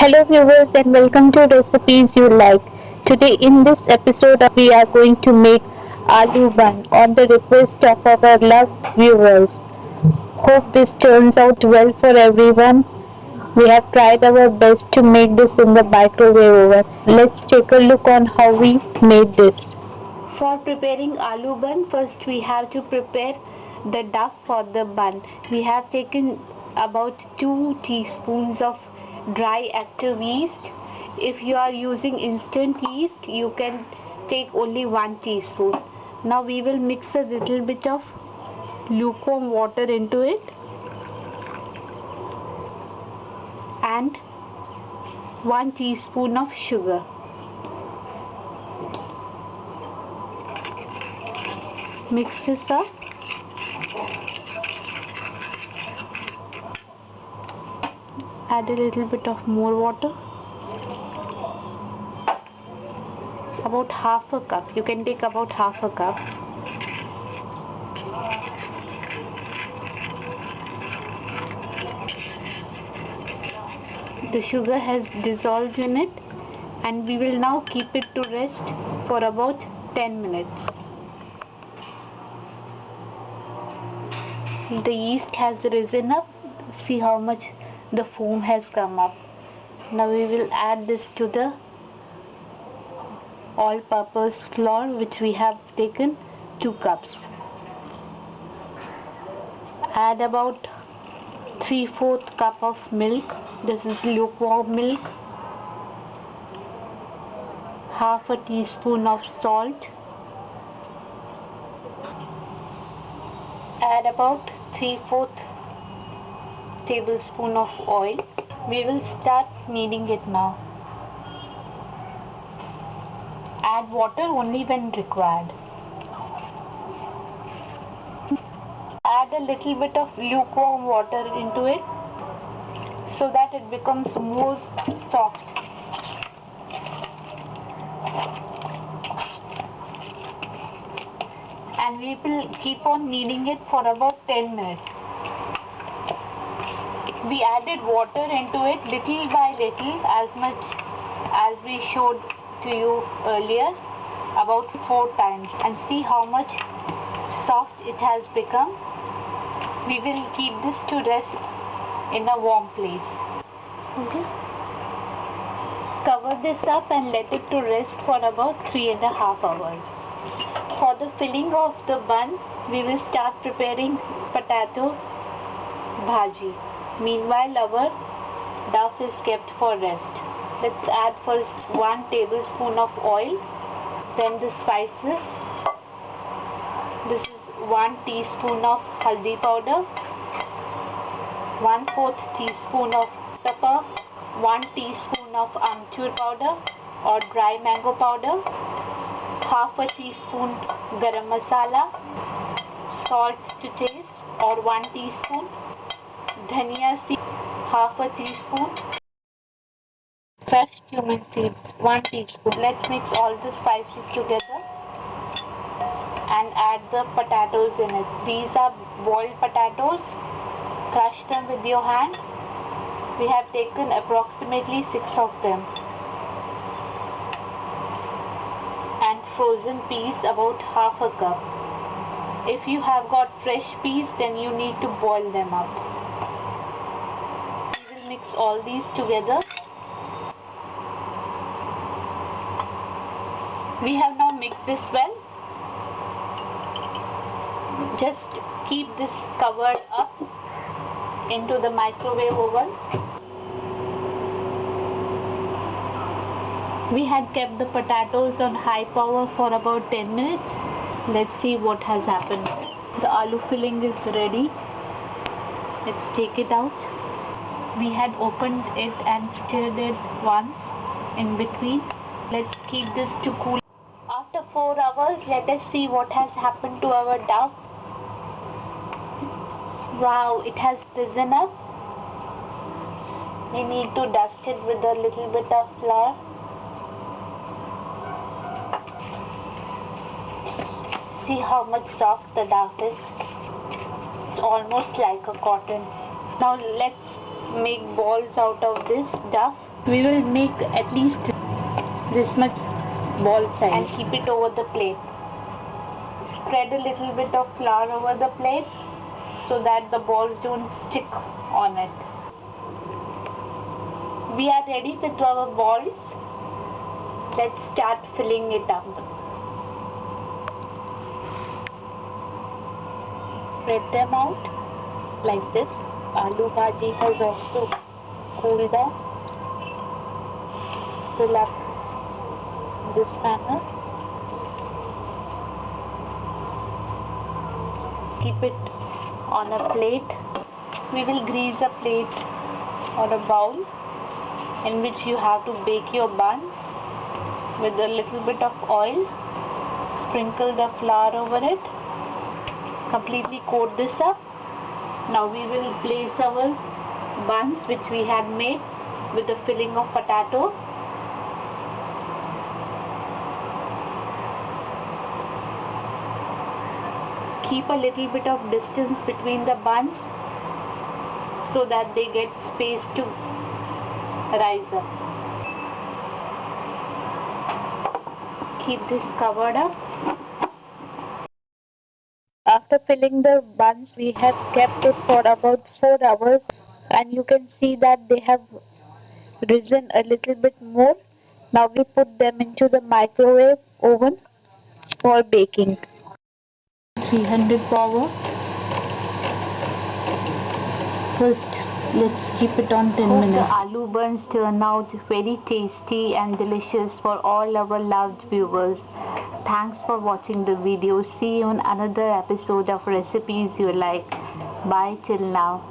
Hello viewers and welcome to Recipes You Like. Today in this episode we are going to make aloo bun on the request of our loved viewers. Hope this turns out well for everyone. We have tried our best to make this in the microwave oven. Let's take a look on how we made this. For preparing aloo bun, first we have to prepare the dough for the bun. We have taken about 2 teaspoons of dry active yeast. If you are using instant yeast, you can take only 1 teaspoon. Now we will mix a little bit of lukewarm water into it and 1 teaspoon of sugar. Mix this up. Add a little bit of more water. About half a cup. You can take about half a cup. The sugar has dissolved in it and we will now keep it to rest for about 10 minutes. The yeast has risen up. See how much the foam has come up. Now we will add this to the all-purpose flour which we have taken 2 cups. Add about 3/4 cup of milk. This is lukewarm milk. Half a teaspoon of salt. Add about 3/4 tablespoon of oil. We will start kneading it now. Add water only when required. Add a little bit of lukewarm water into it so that it becomes more soft. And we will keep on kneading it for about 10 minutes. We added water into it little by little, as much as we showed to you earlier, about 4 times, and see how much soft it has become. We will keep this to rest in a warm place. Okay. Cover this up and let it to rest for about 3.5 hours. For the filling of the bun, we will start preparing potato bhaji. Meanwhile, our dough is kept for rest. Let's add first 1 tablespoon of oil, then the spices. This is 1 teaspoon of haldi powder, 1/4 teaspoon of pepper, 1 teaspoon of amchur powder or dry mango powder, half a teaspoon garam masala, salt to taste or 1 teaspoon, dhania seed, half a teaspoon, fresh cumin seeds, 1 teaspoon. Let's mix all the spices together and add the potatoes in it. These are boiled potatoes. Crush them with your hand. We have taken approximately 6 of them. And frozen peas, about half a cup. If you have got fresh peas, then you need to boil them up. We will mix all these together. We have now mixed this well. Just keep this covered up into the microwave oven. We had kept the potatoes on high power for about 10 minutes. Let's see what has happened. The aloo filling is ready. Let's take it out. We had opened it and stirred it once in between. Let's keep this to cool. After 4 hours, let us see what has happened to our dough. Wow, it has risen up. We need to dust it with a little bit of flour. See how much soft the dough is. It's almost like a cotton. Now let's make balls out of this dough. We will make at least this much ball size and keep it over the plate. Spread a little bit of flour over the plate so that the balls don't stick on it. We are ready with our balls. Let's start filling it up. Spread them out like this. Aloo bhaji has also cooled down. Fill up this manner. Keep it on a plate. We will grease a plate or a bowl in which you have to bake your buns with a little bit of oil. Sprinkle the flour over it. Completely coat this up. Now we will place our buns which we had made with the filling of potato. Keep a little bit of distance between the buns so that they get space to rise up. Keep this covered up. After filling the buns, we have kept it for about 4 hours and you can see that they have risen a little bit more. Now we put them into the microwave oven for baking. 300 power. First, let's keep it on 10 minutes. The aloo buns turn out very tasty and delicious for all our loved viewers. Thanks for watching the video. See you in another episode of Recipes You Like. Bye till now.